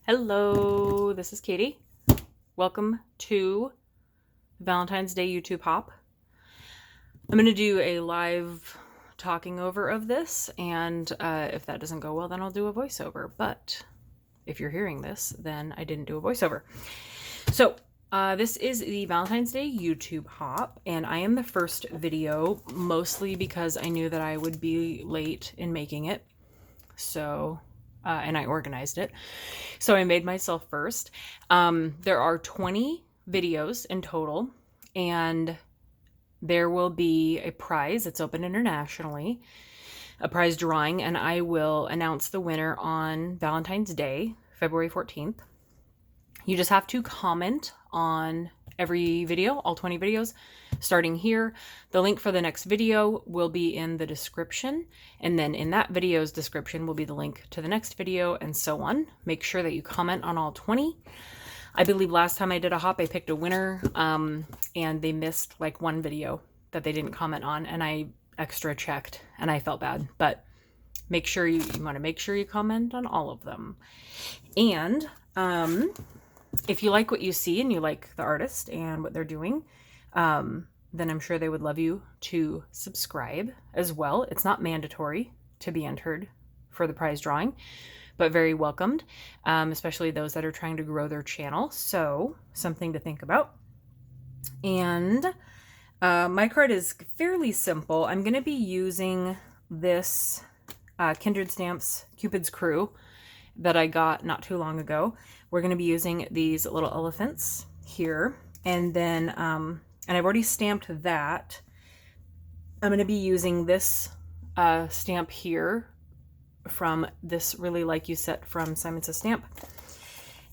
Hello, this is Katie. Welcome to Valentine's Day YouTube Hop. I'm going to do a live talking over of this, and if that doesn't go well, then I'll do a voiceover. But if you're hearing this, then I didn't do a voiceover. So this is the Valentine's Day YouTube Hop, and I am the first video, mostly because I knew that I would be late in making it. So... and I organized it. So I made myself first. There are 20 videos in total, and there will be a prize. It's open internationally, a prize drawing, and I will announce the winner on Valentine's Day, February 14th. You just have to comment on every video, all 20 videos, starting here. The link for the next video will be in the description, and then in that video's description will be the link to the next video, and so on. Make sure that you comment on all 20. I believe last time I did a hop, I picked a winner, and they missed like one video that they didn't comment on, and I extra checked, and I felt bad. But make sure you want to make sure you comment on all of them. And if you like what you see and you like the artist and what they're doing, then I'm sure they would love you to subscribe as well. It's not mandatory to be entered for the prize drawing, but very welcomed, especially those that are trying to grow their channel. So something to think about. And my card is fairly simple. I'm going to be using this Kindred Stamps Cupid's Crew that I got not too long ago. We're going to be using these little elephants here, and then and I've already stamped that. I'm going to be using this stamp here from this Really Like You set from Simon Says Stamp,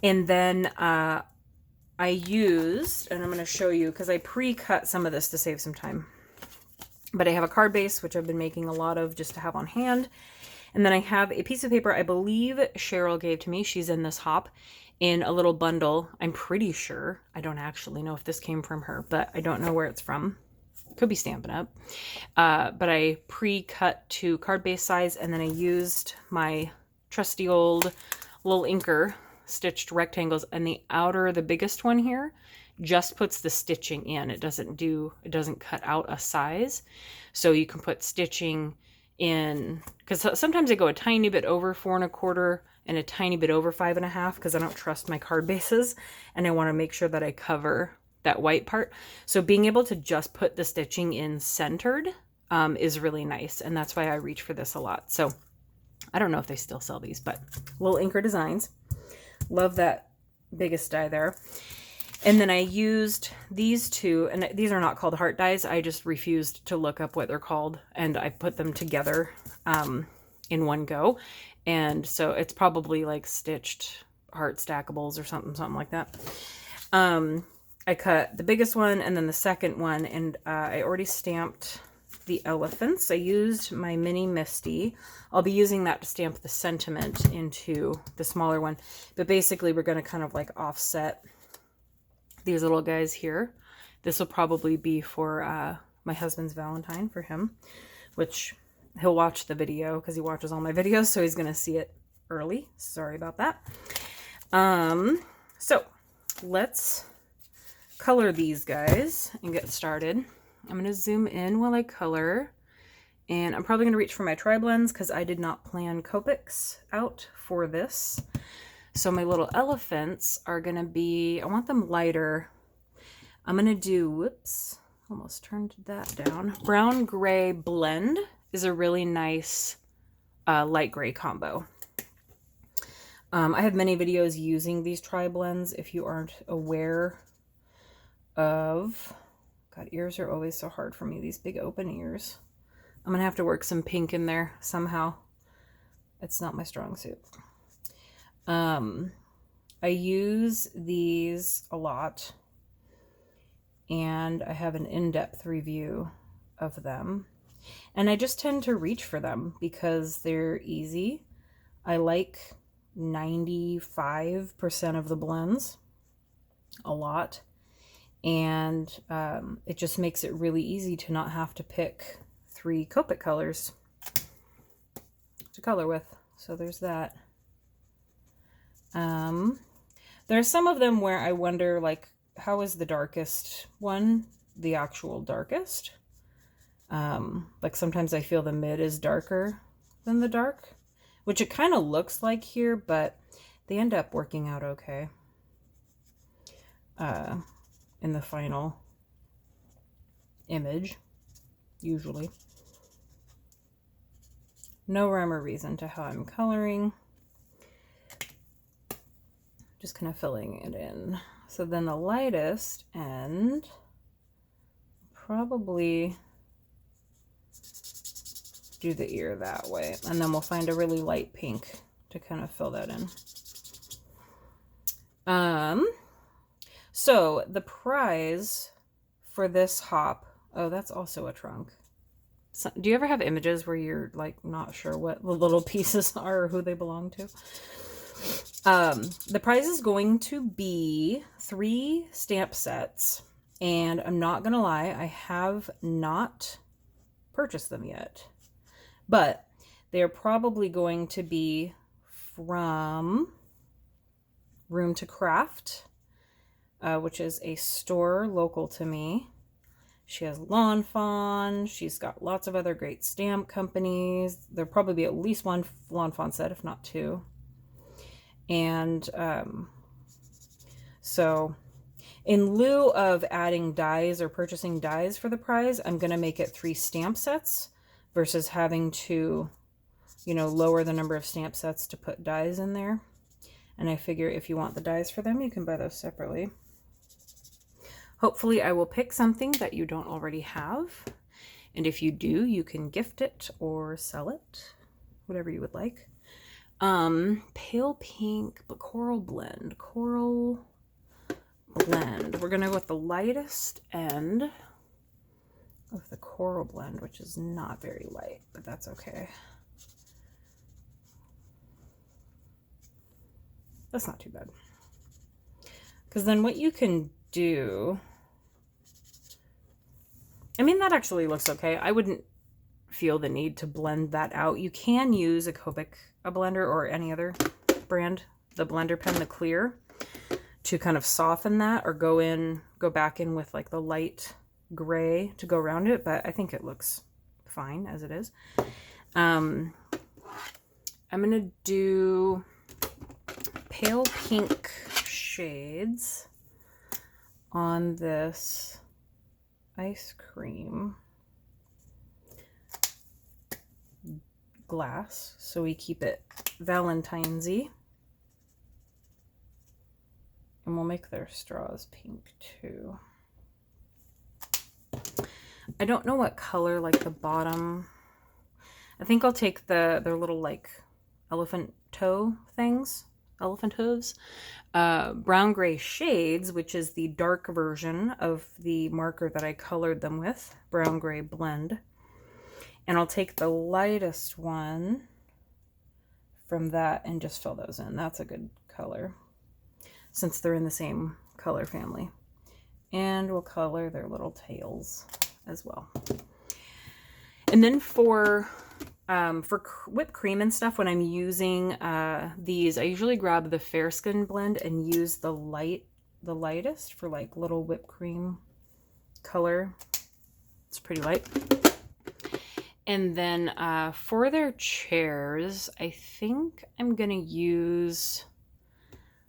and then I used, and I'm going to show you because I pre-cut some of this to save some time, but I have a card base which I've been making a lot of just to have on hand. And then I have a piece of paper I believe Cheryl gave to me. She's in this hop in a little bundle. I'm pretty sure. I don't actually know if this came from her, but I don't know where it's from. Could be Stampin' Up. But I pre-cut to card base size, and then I used my trusty old little inker stitched rectangles, and the outer, the biggest one here, just puts the stitching in. It doesn't cut out a size. So you can put stitching in, because sometimes I go a tiny bit over 4 1/4 and a tiny bit over 5 1/2 because I don't trust my card bases and I want to make sure that I cover that white part. So being able to just put the stitching in centered is really nice, and that's why I reach for this a lot. So I don't know if they still sell these, but Little Inker Designs. Love that biggest die there. And then I used these two, and these are not called heart dies. I just refused to look up what they're called, and I put them together in one go. And so it's probably like stitched heart stackables or something like that. I cut the biggest one and then the second one, and I already stamped the elephants. I used my mini Misty. I'll be using that to stamp the sentiment into the smaller one. But basically we're going to kind of like offset these little guys here. This will probably be for my husband's Valentine, for him, which he'll watch the video because he watches all my videos, so he's going to see it early. Sorry about that. So let's color these guys and get started. I'm going to zoom in while I color, and I'm probably going to reach for my tri-blends because I did not plan Copics out for this. So my little elephants are going to be, I want them lighter. I'm going to do, whoops, almost turned that down. Brown gray blend is a really nice light gray combo. I have many videos using these tri-blends if you aren't aware of. God, ears are always so hard for me, these big open ears. I'm going to have to work some pink in there somehow. It's not my strong suit. I use these a lot, and I have an in-depth review of them, and I just tend to reach for them because they're easy. I like 95% of the blends a lot, and it just makes it really easy to not have to pick 3 Copic colors to color with. So there's that. There's some of them where I wonder, like, how is the darkest one the actual darkest? Like sometimes I feel the mid is darker than the dark, which it kind of looks like here, but they end up working out okay in the final image, usually. No rhyme or reason to how I'm coloring. Just kind of filling it in. So then the lightest end, probably do the ear that way. And then we'll find a really light pink to kind of fill that in. So the prize for this hop, oh, that's also a trunk. So, do you ever have images where you're like not sure what the little pieces are or who they belong to? The prize is going to be 3 stamp sets, and I'm not gonna lie, I have not purchased them yet, but they're probably going to be from Room to Craft, which is a store local to me. She has Lawn Fawn. She's got lots of other great stamp companies. There'll probably be at least 1 Lawn Fawn set, if not 2. And so in lieu of adding dies or purchasing dies for the prize, I'm going to make it 3 stamp sets versus having to, you know, lower the number of stamp sets to put dies in there. And I figure if you want the dies for them, you can buy those separately. Hopefully I will pick something that you don't already have. And if you do, you can gift it or sell it, whatever you would like. Pale pink, but coral blend. Coral blend. We're going to go with the lightest end of the coral blend, which is not very light, but that's okay. That's not too bad. Because then what you can do, I mean, that actually looks okay. I wouldn't feel the need to blend that out. You can use a Copic blender or any other brand, the blender pen, the clear, to kind of soften that, or go back in with like the light gray to go around it, but I think it looks fine as it is. I'm gonna do pale pink shades on this ice cream glass, so we keep it Valentine-y. And we'll make their straws pink too. I don't know what color, like the bottom. I think I'll take their little like elephant toe things, elephant hooves. Brown gray shades, which is the dark version of the marker that I colored them with, brown gray blend. And I'll take the lightest one from that and just fill those in. That's a good color, since they're in the same color family. And we'll color their little tails as well. And then for whipped cream and stuff, when I'm using these, I usually grab the Fair-Skin blend and use the lightest for like little whipped cream color. It's pretty light. And then for their chairs, I think I'm gonna use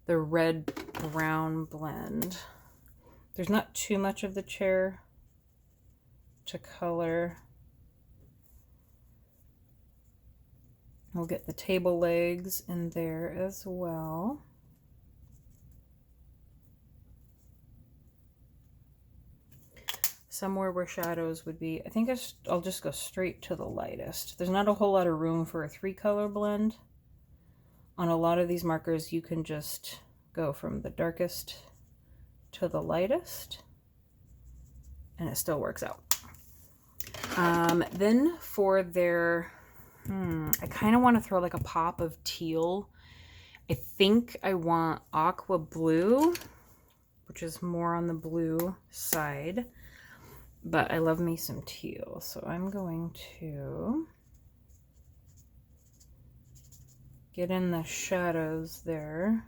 the red-brown blend. There's not too much of the chair to color. We'll get the table legs in there as well. Somewhere where shadows would be, I think I'll just go straight to the lightest. There's not a whole lot of room for a 3-color blend. On a lot of these markers, you can just go from the darkest to the lightest, and it still works out. Then for their, I kind of want to throw like a pop of teal. I think I want aqua blue, which is more on the blue side, but I love me some teal. So I'm going to get in the shadows there.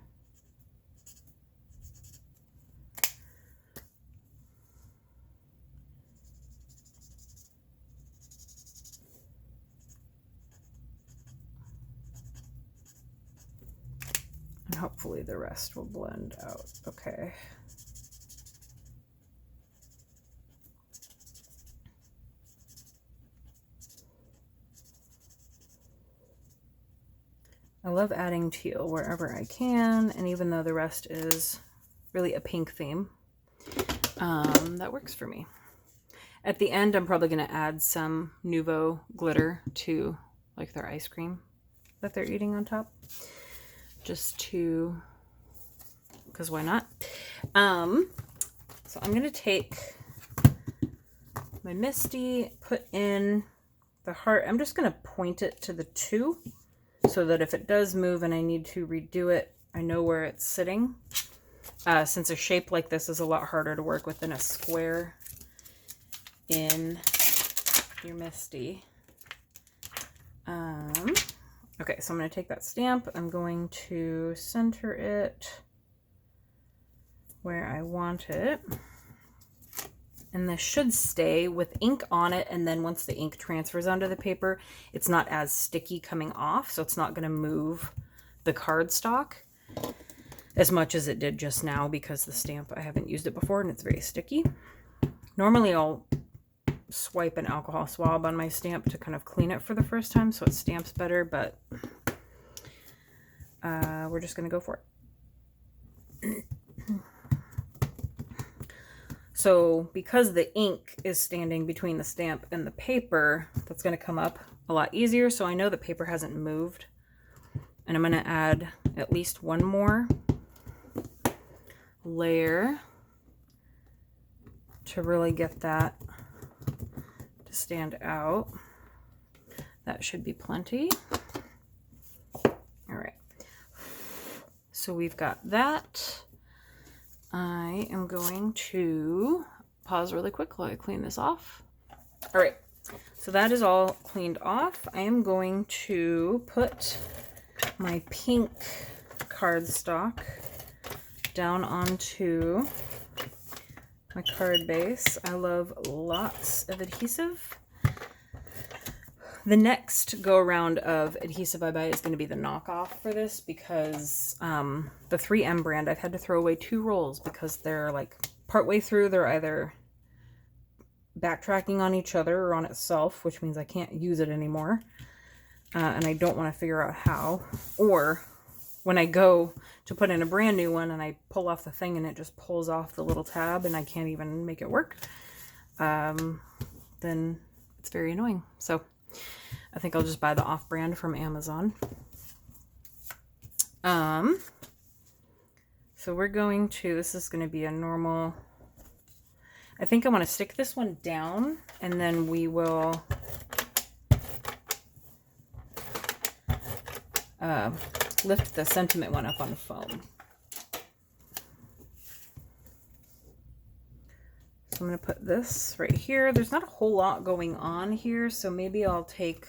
And hopefully the rest will blend out okay. I love adding teal wherever I can, and even though the rest is really a pink theme, that works for me. At the end, I'm probably going to add some Nouveau glitter to like their ice cream that they're eating on top, just to, because why not? So I'm going to take my Misty, put in the heart. I'm just going to point it to the 2 so that if it does move and I need to redo it, I know where it's sitting. Since a shape like this is a lot harder to work with than a square in your Misty. Okay, so I'm going to take that stamp. I'm going to center it where I want it. And this should stay with ink on it, and then once the ink transfers onto the paper, it's not as sticky coming off, so it's not going to move the cardstock as much as it did just now, because the stamp, I haven't used it before and it's very sticky. Normally I'll swipe an alcohol swab on my stamp to kind of clean it for the first time so it stamps better, but we're just going to go for it. So because the ink is standing between the stamp and the paper, that's going to come up a lot easier. So I know the paper hasn't moved. And I'm going to add at least one more layer to really get that to stand out. That should be plenty. All right. So we've got that. I am going to pause really quick while I clean this off. All right, so that is all cleaned off. I am going to put my pink cardstock down onto my card base. I love lots of adhesive. The next go around of adhesive I buy is going to be the knockoff for this, because the 3M brand, I've had to throw away 2 rolls because they're like partway through, they're either backtracking on each other or on itself, which means I can't use it anymore. And I don't want to figure out how. Or when I go to put in a brand new one and I pull off the thing and it just pulls off the little tab and I can't even make it work, then it's very annoying. So I think I'll just buy the off-brand from Amazon. So we're going to, this is going to be a normal, I think I want to stick this one down, and then we will lift the sentiment one up on the foam. So I'm going to put this right here. There's not a whole lot going on here, so maybe I'll take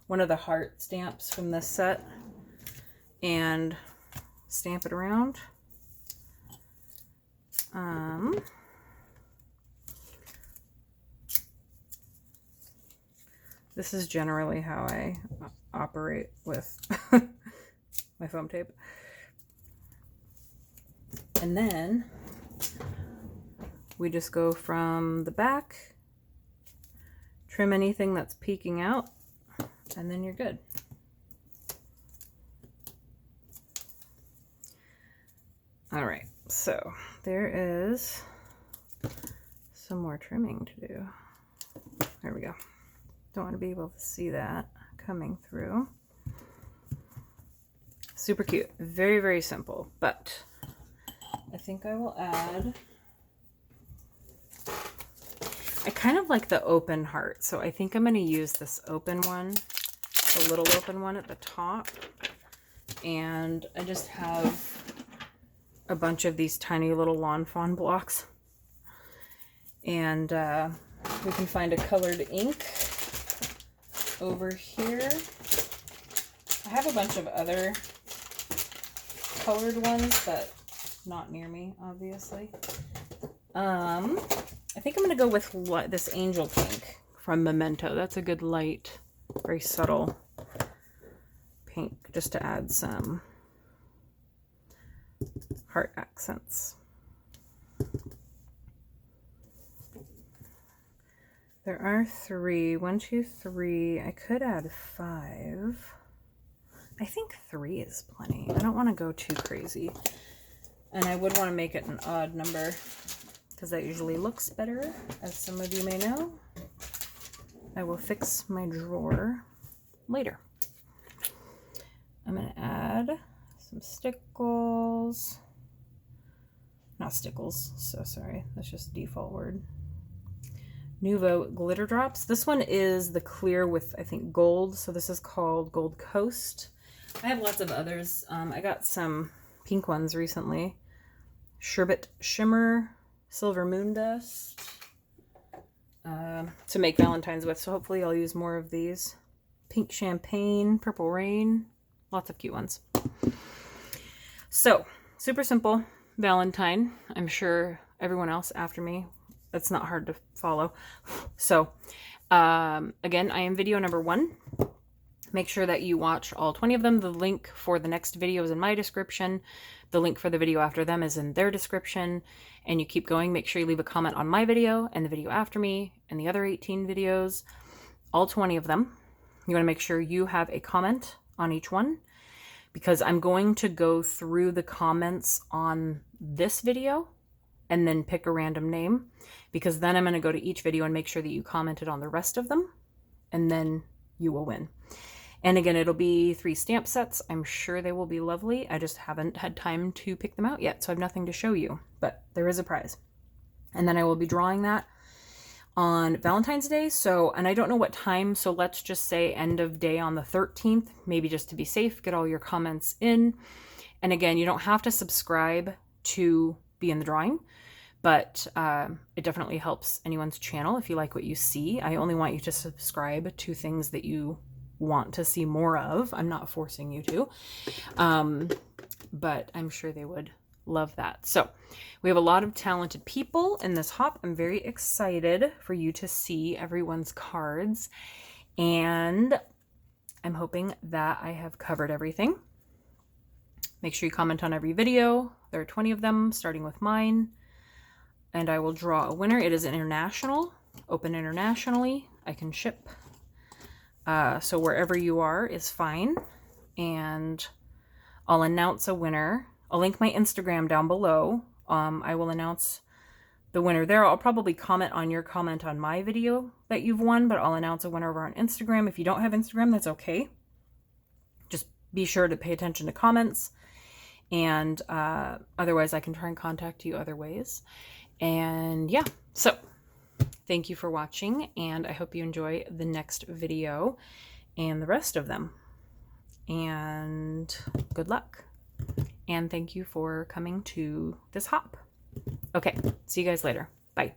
one of the heart stamps from this set and stamp it around. This is generally how I operate with my foam tape. And then we just go from the back, trim anything that's peeking out, and then you're good. All right, so there is some more trimming to do. There we go. Don't want to be able to see that coming through. Super cute. Very, very simple, but I think I will add, I kind of like the open heart, so I think I'm going to use this open one, the little open one at the top, and I just have a bunch of these tiny little lawn fawn blocks, and we can find a colored ink over here. I have a bunch of other colored ones, but not near me, obviously. I think I'm going to go with this Angel Pink from Memento. That's a good light, very subtle pink, just to add some heart accents. There are 3. 1, 2, 3. I could add 5. I think 3 is plenty. I don't want to go too crazy. And I would want to make it an odd number because that usually looks better, as some of you may know. I will fix my drawer later. I'm going to add some stickles. Not stickles, so sorry. That's just default word. Nouveau glitter drops. This one is the clear with, I think, gold. So this is called Gold Coast. I have lots of others. I got some pink ones recently. Sherbet Shimmer, Silver Moon Dust to make Valentine's with. So hopefully I'll use more of these. Pink Champagne, Purple Rain. Lots of cute ones. So, super simple Valentine. I'm sure everyone else after me, it's not hard to follow. So, again, I am video number 1. Make sure that you watch all 20 of them. The link for the next video is in my description. The link for the video after them is in their description. And you keep going. Make sure you leave a comment on my video and the video after me and the other 18 videos. All 20 of them. You want to make sure you have a comment on each one, because I'm going to go through the comments on this video and then pick a random name, because then I'm going to go to each video and make sure that you commented on the rest of them, and then you will win. And again, it'll be 3 stamp sets. I'm sure they will be lovely. I just haven't had time to pick them out yet, so I have nothing to show you, but there is a prize. And then I will be drawing that on Valentine's Day. So, and I don't know what time, so let's just say end of day on the 13th, maybe just to be safe. Get all your comments in. And again, you don't have to subscribe to be in the drawing, but it definitely helps anyone's channel if you like what you see. I only want you to subscribe to things that you want to see more of. I'm not forcing you to, but I'm sure they would love that. So we have a lot of talented people in this hop. I'm very excited for you to see everyone's cards, and I'm hoping that I have covered everything. Make sure you comment on every video. There are 20 of them, starting with mine, and I will draw a winner. It is international, open internationally. I can ship. So wherever you are is fine. And I'll announce a winner. I'll link my Instagram down below. I will announce the winner there. I'll probably comment on your comment on my video that you've won, but I'll announce a winner over on Instagram. If you don't have Instagram, that's okay. Just be sure to pay attention to comments. And otherwise, I can try and contact you other ways. And yeah, so thank you for watching, and I hope you enjoy the next video and the rest of them. And good luck. And thank you for coming to this hop. Okay, see you guys later. Bye.